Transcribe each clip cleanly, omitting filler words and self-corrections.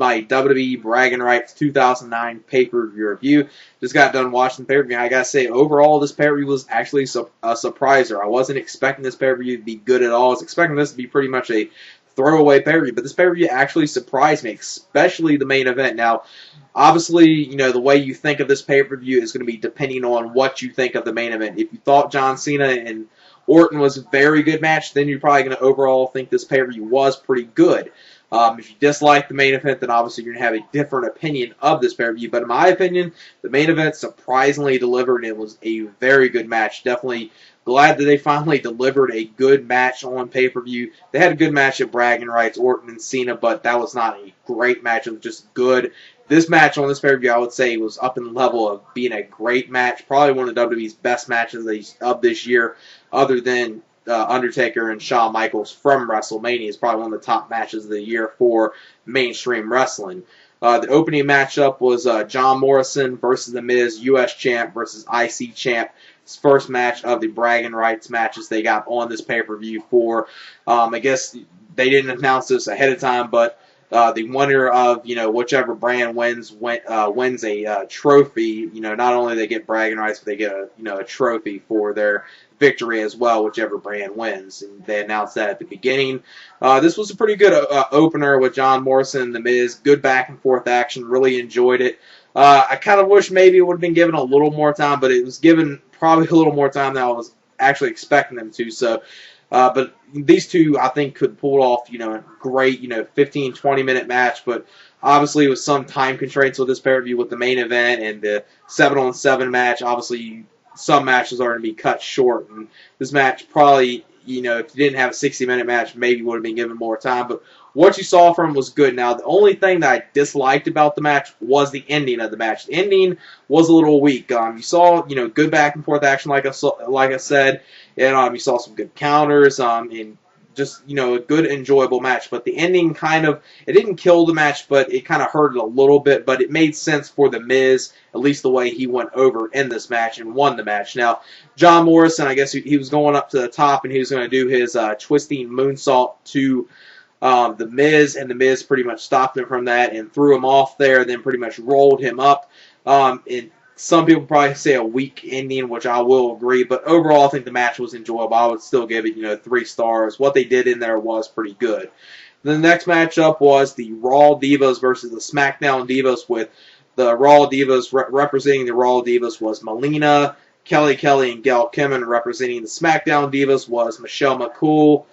my WWE Bragging Rights 2009 pay-per-view review. Just got done watching the pay-per-view. I gotta say, overall, this pay-per-view was actually a surpriser. I wasn't expecting this pay-per-view to be good at all. I was expecting this to be pretty much a throwaway pay-per-view, but this pay-per-view actually surprised me, especially the main event. Now, obviously, you know, the way you think of this pay-per-view is going to be depending on what you think of the main event. If you thought John Cena and Orton was a very good match, then you're probably going to overall think this pay-per-view was pretty good. If you dislike the main event, then obviously you're going to have a different opinion of this pay-per-view. But in my opinion, the main event surprisingly delivered. It was a very good match. Definitely glad that they finally delivered a good match on pay-per-view. They had a good match at Bragging Rights, Orton and Cena, but that was not a great match. It was just good. This match on this pay-per-view, I would say, was up in the level of being a great match. Probably one of WWE's best matches of this year, other than Undertaker and Shawn Michaels from WrestleMania. Is probably one of the top matches of the year for mainstream wrestling. The opening matchup was John Morrison versus The Miz, U.S. Champ versus IC Champ. It's first match of the Bragging Rights matches they got on this pay-per-view for. I guess they didn't announce this ahead of time, but the winner of, you know, whichever brand wins a trophy. You know, not only they get Bragging Rights, but they get a trophy for their victory as well, whichever brand wins. And they announced that at the beginning. This was a pretty good opener with John Morrison and The Miz. Good back and forth action. Really enjoyed it. I kind of wish maybe it would have been given a little more time, but it was given probably a little more time than I was actually expecting them to. So, but these two, I think, could pull off, you know, a great, 15, 20-minute match. But obviously, with some time constraints with this pay-per-view, with the main event and the 7-on-7 match, obviously, some matches are going to be cut short. And this match probably, if you didn't have a 60-minute match, maybe would have been given more time. But what you saw from him was good. Now, the only thing that I disliked about the match was the ending of the match. The ending was a little weak. You saw, good back and forth action, like I said, and you saw some good counters, and just, a good, enjoyable match. But the ending it didn't kill the match, but it kind of hurt it a little bit. But it made sense for The Miz, at least the way he went over in this match and won the match. Now, John Morrison, I guess he was going up to the top, and he was going to do his twisting moonsault to The Miz, and The Miz pretty much stopped him from that and threw him off there, then pretty much rolled him up. And some people probably say a weak ending, which I will agree, but overall I think the match was enjoyable. I would still give it, 3 stars. What they did in there was pretty good. The next matchup was the Raw Divas versus the Smackdown Divas, with the Raw Divas representing the Raw Divas was Melina, Kelly and Gail, and representing the Smackdown Divas was Michelle McCool,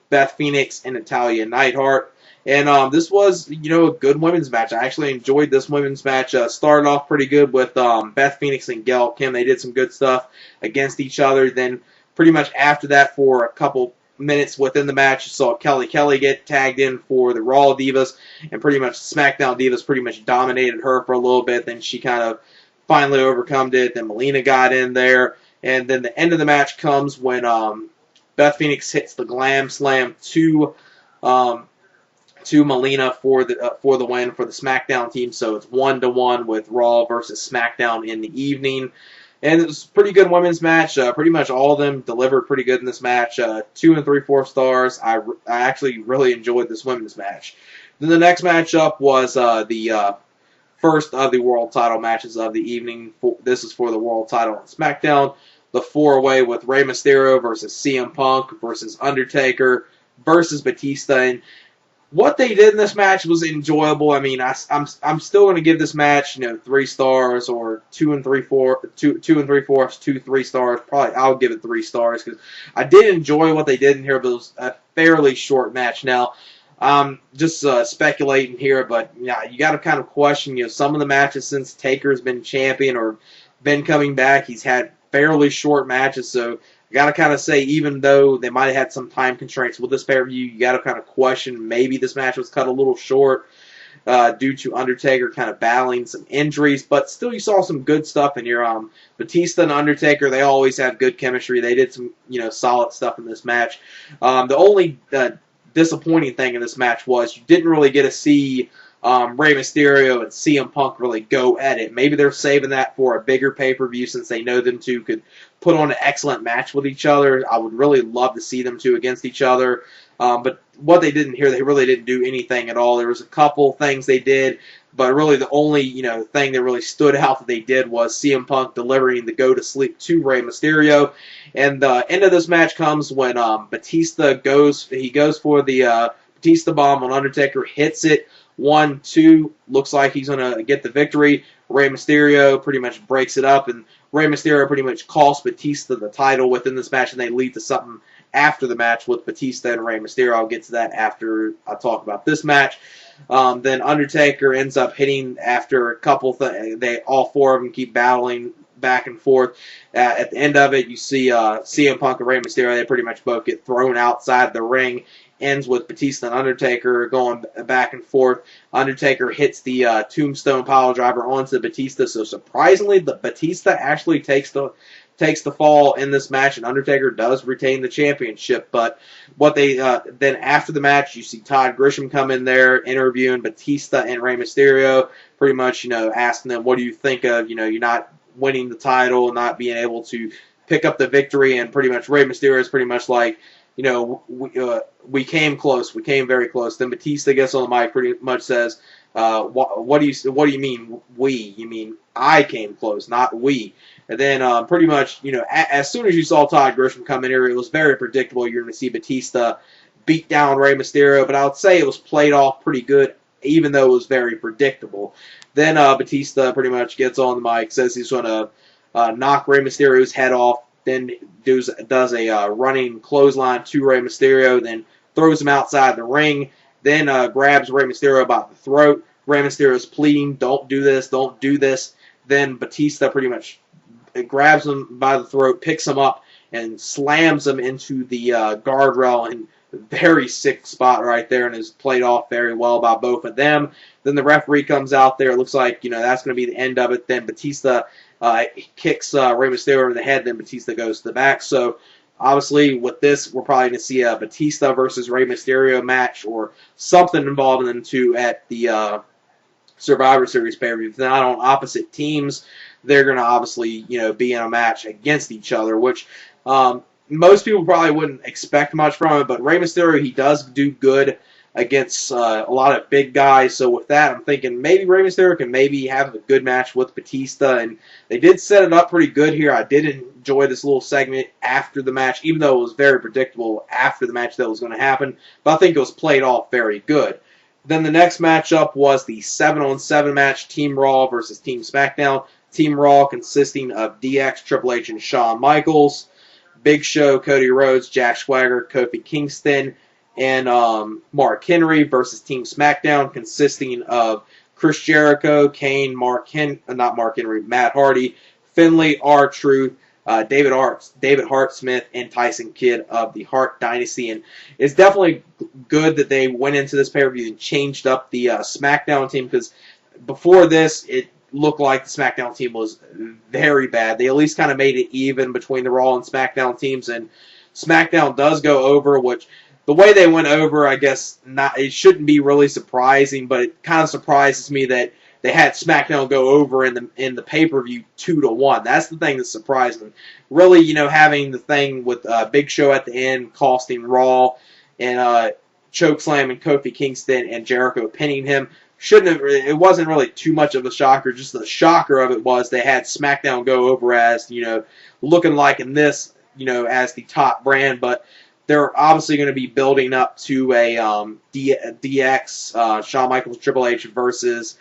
Beth Phoenix, and Natalya Neidhart. And this was, a good women's match. I actually enjoyed this women's match. Started off pretty good with Beth Phoenix and Gail Kim. They did some good stuff against each other. Then pretty much after that, for a couple minutes within the match, you saw Kelly get tagged in for the Raw Divas, and pretty much SmackDown Divas pretty much dominated her for a little bit. Then she kind of finally overcome it. Then Melina got in there. And then the end of the match comes when Beth Phoenix hits the Glam Slam to Melina for the win for the SmackDown team. So it's 1-1 with Raw versus SmackDown in the evening. And it was a pretty good women's match. Pretty much all of them delivered pretty good in this match. 2 3/4 stars. I actually really enjoyed this women's match. Then the next matchup was the first of the world title matches of the evening. This is for the world title on SmackDown. The 4-way with Rey Mysterio versus CM Punk versus Undertaker versus Batista. And what they did in this match was enjoyable. I mean, I'm still going to give this match, 3 stars, or 2 3/4, 2 3 stars. Probably I'll give it 3 stars because I did enjoy what they did in here, but it was a fairly short match. Now, just speculating here, but yeah, you got to kind of question, some of the matches since Taker's been champion or been coming back, he's had fairly short matches, so I got to kind of say, even though they might have had some time constraints with this pay-per-view, you got to kind of question maybe this match was cut a little short due to Undertaker kind of battling some injuries, but still you saw some good stuff in here. Batista and Undertaker, they always have good chemistry. They did some, solid stuff in this match. The only disappointing thing in this match was you didn't really get to see Rey Mysterio and CM Punk really go at it. Maybe they're saving that for a bigger pay-per-view since they know them two could put on an excellent match with each other. I would really love to see them two against each other. But what they did in here, they really didn't do anything at all. There was a couple things they did, but really the only, thing that really stood out that they did was CM Punk delivering the go to sleep to Rey Mysterio. And the end of this match comes when Batista goes for the Batista bomb on Undertaker, hits it. 1-2, looks like he's going to get the victory. Rey Mysterio pretty much breaks it up, and Rey Mysterio pretty much costs Batista the title within this match, and they lead to something after the match with Batista and Rey Mysterio. I'll get to that after I talk about this match. Then Undertaker ends up hitting after a couple all four of them keep battling back and forth. At the end of it, you see CM Punk and Rey Mysterio, they pretty much both get thrown outside the ring. Ends with Batista and Undertaker going back and forth. Undertaker hits the tombstone pile driver onto Batista, so surprisingly, the Batista actually takes the fall in this match, and Undertaker does retain the championship. But what they then after the match, you see Todd Grisham come in there interviewing Batista and Rey Mysterio, pretty much asking them, what do you think of you're not winning the title, not being able to pick up the victory, and pretty much Rey Mysterio is pretty much like, we came close. We came very close. Then Batista gets on the mic, pretty much says, "What do you mean we? You mean I came close, not we?" And then pretty much, as soon as you saw Todd Grisham come in here, it was very predictable you're going to see Batista beat down Rey Mysterio. But I would say it was played off pretty good, even though it was very predictable. Then Batista pretty much gets on the mic, says he's going to knock Rey Mysterio's head off. Then does a running clothesline to Rey Mysterio, then throws him outside the ring, then grabs Rey Mysterio by the throat. Rey Mysterio's pleading, don't do this, don't do this. Then Batista pretty much grabs him by the throat, picks him up, and slams him into the guardrail, and very sick spot right there, and is played off very well by both of them. Then the referee comes out there. It looks like that's going to be the end of it. Then Batista kicks Rey Mysterio over the head, then Batista goes to the back. So, obviously, with this, we're probably going to see a Batista versus Rey Mysterio match or something involving them two at the Survivor Series pay-per-view. If they're not on opposite teams, they're going to obviously, be in a match against each other, which most people probably wouldn't expect much from it, but Rey Mysterio, he does do good against a lot of big guys. So with that, I'm thinking maybe Rey Mysterio can maybe have a good match with Batista, and they did set it up pretty good here. I did enjoy this little segment after the match, even though it was very predictable after the match that was going to happen, but I think it was played off very good. Then the next matchup was the 7-on-7 match, Team Raw versus Team Smackdown. Team Raw consisting of DX, Triple H, and Shawn Michaels. Big Show, Cody Rhodes, Jack Swagger, Kofi Kingston, and Mark Henry versus Team Smackdown, consisting of Chris Jericho, Kane, Matt Hardy, Finlay, R-Truth, David Hart Smith, and Tyson Kidd of the Hart Dynasty. And it's definitely good that they went into this pay-per-view and changed up the SmackDown team, because before this, it looked like the SmackDown team was very bad. They at least kind of made it even between the Raw and SmackDown teams, and SmackDown does go over, which the way they went over, I guess it shouldn't be really surprising, but it kind of surprises me that they had SmackDown go over in the pay-per-view 2-1. That's the thing that's surprising. Really, having the thing with Big Show at the end costing Raw, and chokeslam and Kofi Kingston and Jericho pinning him. It wasn't really too much of a shocker. Just the shocker of it was they had SmackDown go over as, looking like in this, as the top brand, but they're obviously going to be building up to a DX, Shawn Michaels, Triple H versus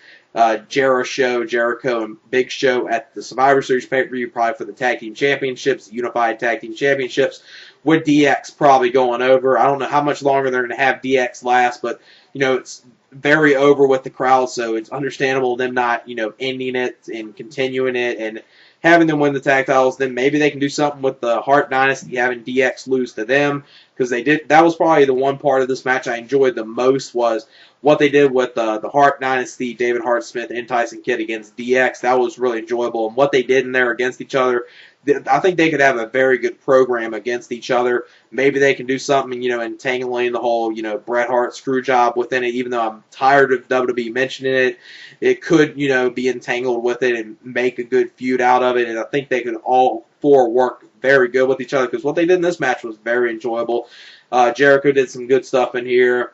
Jericho and Big Show at the Survivor Series pay-per-view, probably for the Tag Team Championships, Unified Tag Team Championships, with DX probably going over. I don't know how much longer they're going to have DX last, but, it's very over with the crowd, so it's understandable them not, ending it and continuing it and having them win the tag titles. Then maybe they can do something with the Hart Dynasty, having DX lose to them, because they did. That was probably the one part of this match I enjoyed the most, was what they did with the Hart Dynasty, David Hart Smith and Tyson Kidd against DX. That was really enjoyable, and what they did in there against each other, I think they could have a very good program against each other. Maybe they can do something, entangling the whole, Bret Hart screw job within it, even though I'm tired of WWE mentioning it. It could, be entangled with it and make a good feud out of it, and I think they could all four work very good with each other, because what they did in this match was very enjoyable. Jericho did some good stuff in here.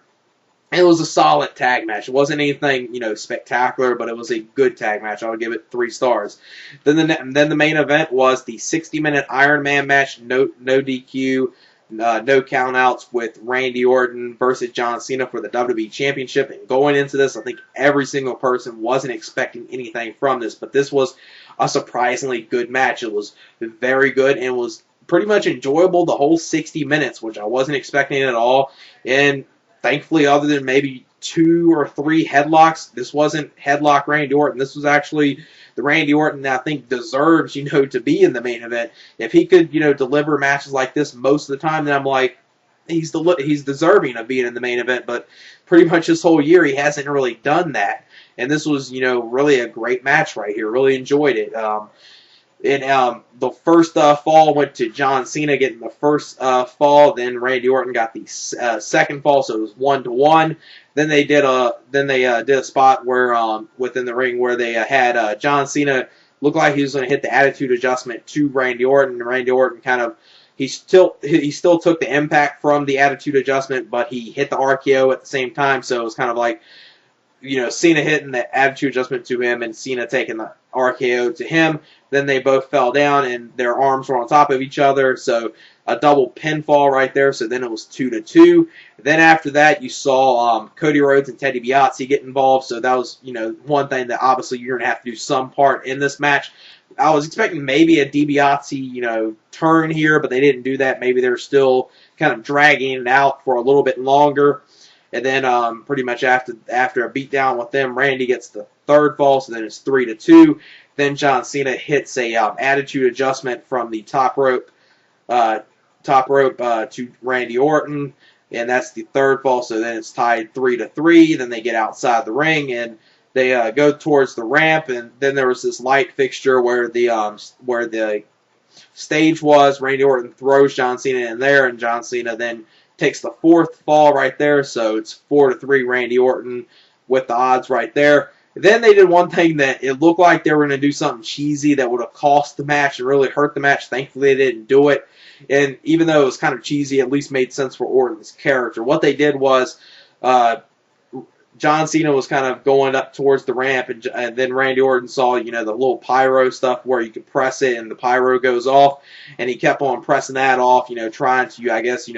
It was a solid tag match. It wasn't anything, spectacular, but it was a good tag match. I would give it 3 stars. Then the main event was the 60-minute Iron Man match, no DQ, no countouts, with Randy Orton versus John Cena for the WWE Championship. And going into this, I think every single person wasn't expecting anything from this, but this was a surprisingly good match. It was very good and was pretty much enjoyable the whole 60 minutes, which I wasn't expecting at all. And thankfully, other than maybe 2 or 3 headlocks, this wasn't headlock Randy Orton. This was actually the Randy Orton that I think deserves, to be in the main event. If he could, deliver matches like this most of the time, then I'm like, he's deserving of being in the main event. But pretty much this whole year, he hasn't really done that. And this was, really a great match right here. Really enjoyed it. The first fall went to John Cena getting the first fall. Then Randy Orton got the second fall, so it was 1-1. Then they did a spot where within the ring where they had John Cena look like he was going to hit the attitude adjustment to Randy Orton. And Randy Orton he still took the impact from the attitude adjustment, but he hit the RKO at the same time. So it was kind of like, Cena hitting the attitude adjustment to him and Cena taking the RKO to him. Then they both fell down and their arms were on top of each other. So a double pinfall right there. So then it was 2-2. Then after that, you saw Cody Rhodes and Teddy DiBiase get involved. So that was, one thing that obviously you're going to have to do some part in this match. I was expecting maybe a DiBiase, turn here, but they didn't do that. Maybe they're still kind of dragging it out for a little bit longer. And then pretty much after a beatdown with them, Randy gets the third fall, so then it's 3-2. Then John Cena hits a attitude adjustment from the top rope to Randy Orton, and that's the third fall. So then it's tied 3-3. Then they get outside the ring and they go towards the ramp, and then there was this light fixture where the stage was. Randy Orton throws John Cena in there, and John Cena then takes the fourth fall right there. So it's 4-3 Randy Orton with the odds right there. Then they did one thing that it looked like they were going to do something cheesy that would have cost the match and really hurt the match. Thankfully, they didn't do it. And even though it was kind of cheesy, it at least made sense for Orton's character. What they did was John Cena was kind of going up towards the ramp, and then Randy Orton saw, the little pyro stuff where you could press it and the pyro goes off, and he kept on pressing that off, trying to, I guess,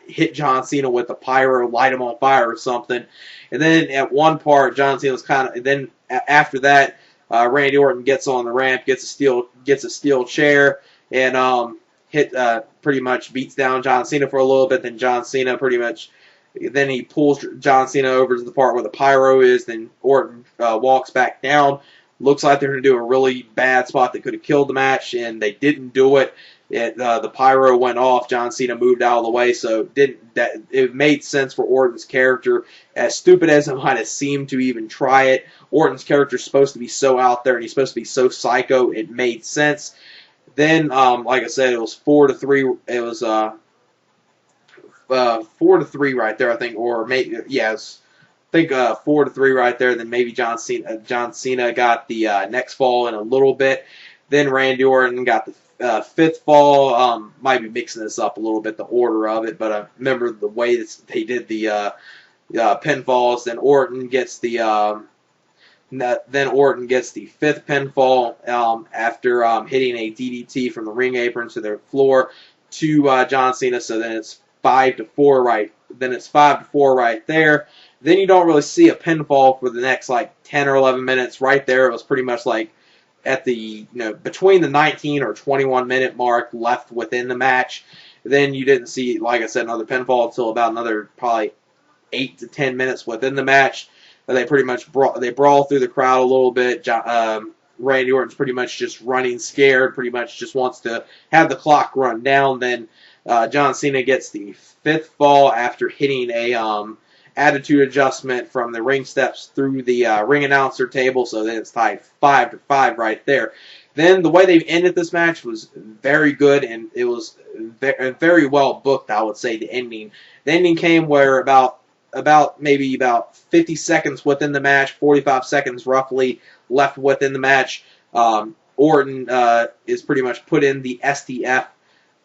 hit John Cena with the pyro, light him on fire or something. And then at one part, John Cena was then after that, Randy Orton gets on the ramp, gets a steel chair, and pretty much beats down John Cena for a little bit. Then John Cena then he pulls John Cena over to the part where the pyro is. Then Orton walks back down. Looks like they're going to do a really bad spot that could have killed the match, and they didn't do it. The pyro went off. John Cena moved out of the way, so it made sense for Orton's character. As stupid as it might have seemed to even try it, Orton's character is supposed to be so out there, and he's supposed to be so psycho. It made sense. Then, like I said, it was 4-3. It was 4-3 right there, I think, or maybe I think 4-3 right there. Then maybe John Cena got the next fall in a little bit. Then Randy Orton got the fifth fall. Might be mixing this up a little bit, the order of it, but I remember the way that they did the pinfalls. Then Orton gets the fifth pinfall after hitting a DDT from the ring apron to the floor to John Cena. So then it's 5-4 right. Then it's 5-4 right there. Then you don't really see a pinfall for the next 10 or 11 minutes. Right there, it was pretty much at the between the 19 or 21 minute mark left within the match. Then you didn't see, like I said, another pinfall until about another probably 8 to 10 minutes within the match. They pretty much brawl through the crowd a little bit. Randy Orton's pretty much just running scared. Pretty much just wants to have the clock run down. Then John Cena gets the fifth fall after hitting a attitude adjustment from the ring steps through the ring announcer table. So then it's tied 5-5 right there. Then the way they ended this match was very good, and it was very well booked, I would say, the ending. The ending came where about 50 seconds within the match, 45 seconds roughly left within the match. Orton is pretty much put in the STF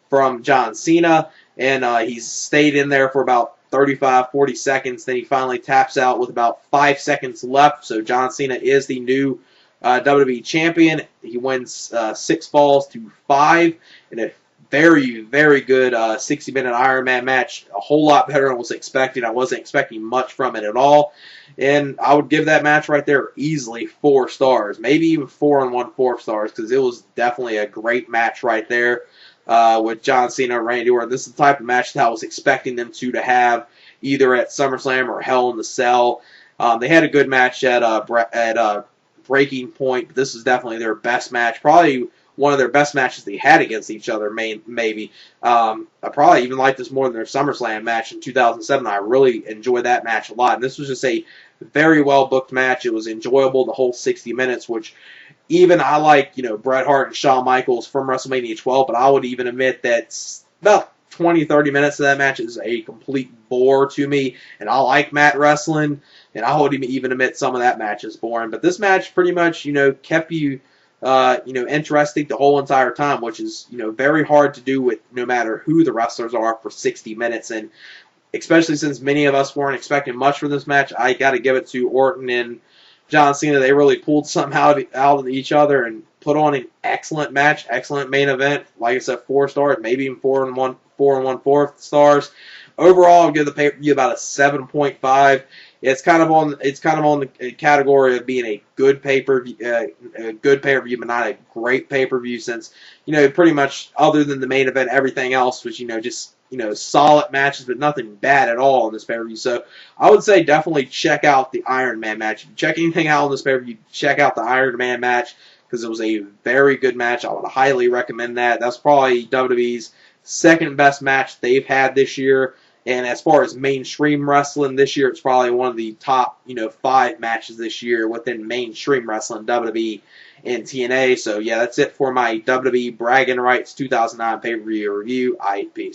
from John Cena, and he stayed in there for about 35, 40 seconds. Then he finally taps out with about 5 seconds left. So John Cena is the new WWE champion. He wins 6 falls to 5 in a very, very good 60-minute Iron Man match. A whole lot better than I was expecting. I wasn't expecting much from it at all. And I would give that match right there easily 4 stars. Maybe even 4 1/4 stars, because it was definitely a great match right there with John Cena and Randy Orton. This is the type of match that I was expecting them to have either at SummerSlam or Hell in the Cell. They had a good match at Breaking Point, but this is definitely their best match. Probably one of their best matches they had against each other, maybe. I probably even like this more than their SummerSlam match in 2007. I really enjoyed that match a lot. And this was just a very well-booked match. It was enjoyable the whole 60 minutes, which even I like, Bret Hart and Shawn Michaels from WrestleMania 12, but I would even admit that about 20, 30 minutes of that match is a complete bore to me. And I like mat wrestling, and I would even admit some of that match is boring. But this match pretty much, kept you interesting the whole entire time, which is, very hard to do with no matter who the wrestlers are for 60 minutes. And especially since many of us weren't expecting much from this match, I got to give it to Orton and John Cena. They really pulled something out of each other and put on an excellent match, excellent main event. Like I said, 4 stars, maybe even 4 1/4 stars. Overall, I'll give the pay-per-view about a 7.5. It's kind of on the category of being a good pay-per-view, but not a great pay-per-view, since pretty much other than the main event, everything else was just solid matches, but nothing bad at all in this pay-per-view. So I would say definitely check out the Iron Man match. If you check anything out in this pay-per-view, check out the Iron Man match, because it was a very good match. I would highly recommend that. That's probably WWE's second best match they've had this year. And as far as mainstream wrestling this year, it's probably one of the top, 5 matches this year within mainstream wrestling, WWE and TNA. So, yeah, that's it for my WWE Bragging Rights 2009 pay-per-view review. Peace.